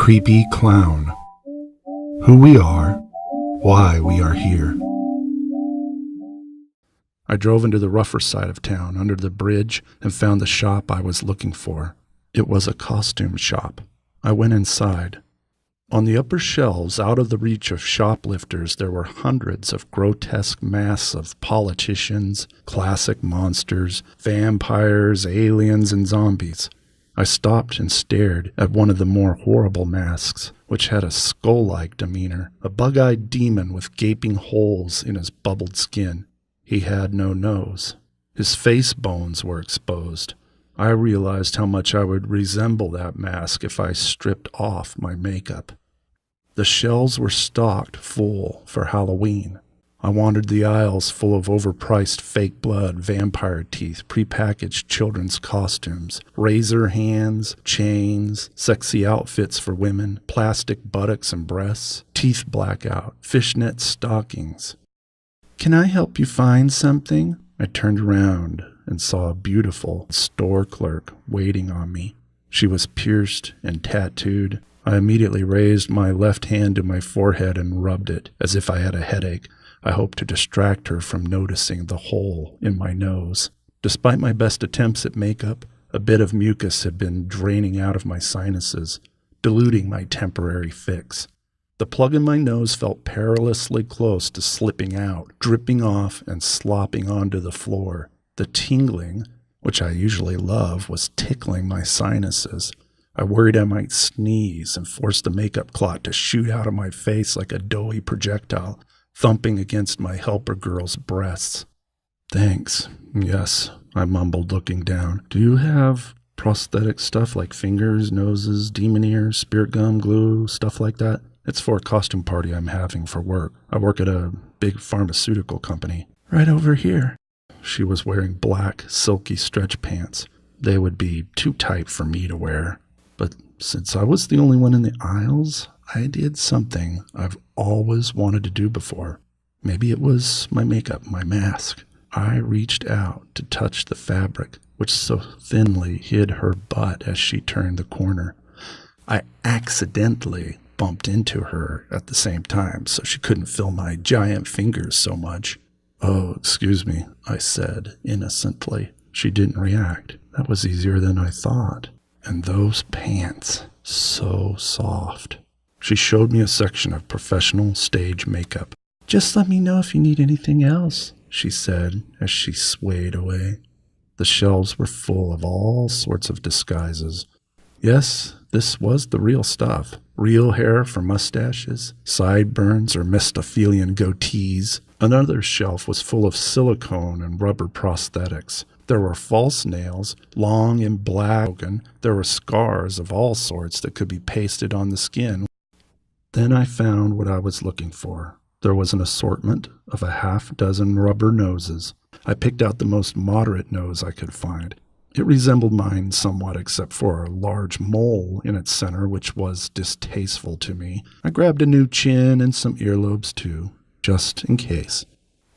creepy clown. Who we are, why we are here. I drove into the rougher side of town, under the bridge, and found the shop I was looking for. It was a costume shop. I went inside. On the upper shelves, out of the reach of shoplifters, there were hundreds of grotesque masks of politicians, classic monsters, vampires, aliens, and zombies. I stopped and stared at one of the more horrible masks, which had a skull-like demeanor, a bug-eyed demon with gaping holes in his bubbled skin. He had no nose. His face bones were exposed. I realized how much I would resemble that mask if I stripped off my makeup. The shelves were stocked full for Halloween. I wandered the aisles full of overpriced fake blood, vampire teeth, prepackaged children's costumes, razor hands, chains, sexy outfits for women, plastic buttocks and breasts, teeth blackout, fishnet stockings. "Can I help you find something?" I turned around and saw a beautiful store clerk waiting on me. She was pierced and tattooed. I immediately raised my left hand to my forehead and rubbed it as if I had a headache. I hoped to distract her from noticing the hole in my nose. Despite my best attempts at makeup, a bit of mucus had been draining out of my sinuses, diluting my temporary fix. The plug in my nose felt perilously close to slipping out, dripping off and slopping onto the floor. The tingling, which I usually love, was tickling my sinuses. I worried I might sneeze and force the makeup clot to shoot out of my face like a doughy projectile, thumping against my helper girl's breasts. "Thanks. Yes," I mumbled, looking down. "Do you have prosthetic stuff like fingers, noses, demon ears, spirit gum, glue, stuff like that? It's for a costume party I'm having for work. I work at a big pharmaceutical company." "Right over here." She was wearing black, silky stretch pants. They would be too tight for me to wear. But since I was the only one in the aisles, I did something I've always wanted to do before. Maybe it was my makeup, my mask. I reached out to touch the fabric, which so thinly hid her butt as she turned the corner. I accidentally bumped into her at the same time, so she couldn't feel my giant fingers so much. "Oh, excuse me," I said innocently. She didn't react. That was easier than I thought. And those pants, so soft. She showed me a section of professional stage makeup. "Just let me know if you need anything else," she said as she swayed away. The shelves were full of all sorts of disguises. Yes, this was the real stuff. Real hair for mustaches, sideburns or Mephistophelian goatees. Another shelf was full of silicone and rubber prosthetics. There were false nails, long and black. There were scars of all sorts that could be pasted on the skin. Then I found what I was looking for. There was an assortment of a half-dozen rubber noses. I picked out the most moderate nose I could find. It resembled mine somewhat, except for a large mole in its center, which was distasteful to me. I grabbed a new chin and some earlobes, too, just in case.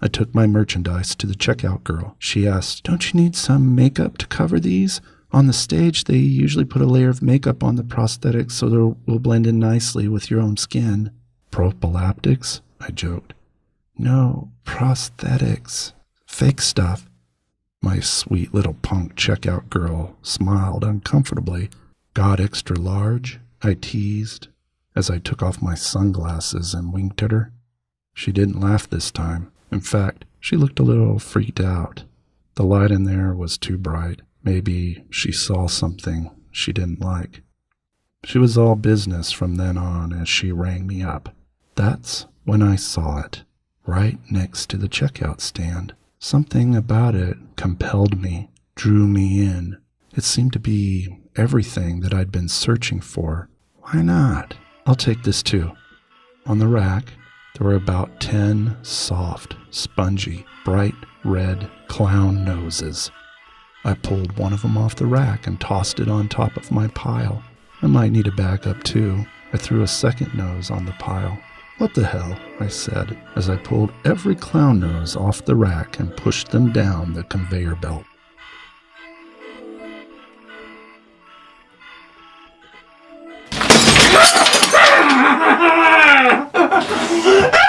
I took my merchandise to the checkout girl. She asked, "Don't you need some makeup to cover these? On the stage, they usually put a layer of makeup on the prosthetics so they will blend in nicely with your own skin." "Prophylactics?" I joked. "No, prosthetics. Fake stuff." My sweet little punk checkout girl smiled uncomfortably. "Got extra large?" I teased as I took off my sunglasses and winked at her. She didn't laugh this time. In fact, she looked a little freaked out. The light in there was too bright. Maybe she saw something she didn't like. She was all business from then on as she rang me up. That's when I saw it, right next to the checkout stand. Something about it compelled me, drew me in. It seemed to be everything that I'd been searching for. Why not? I'll take this too. On the rack, there were about 10 soft, spongy, bright red clown noses. I pulled one of them off the rack and tossed it on top of my pile. I might need a backup too. I threw a second nose on the pile. "What the hell?" I said as I pulled every clown nose off the rack and pushed them down the conveyor belt. Vance!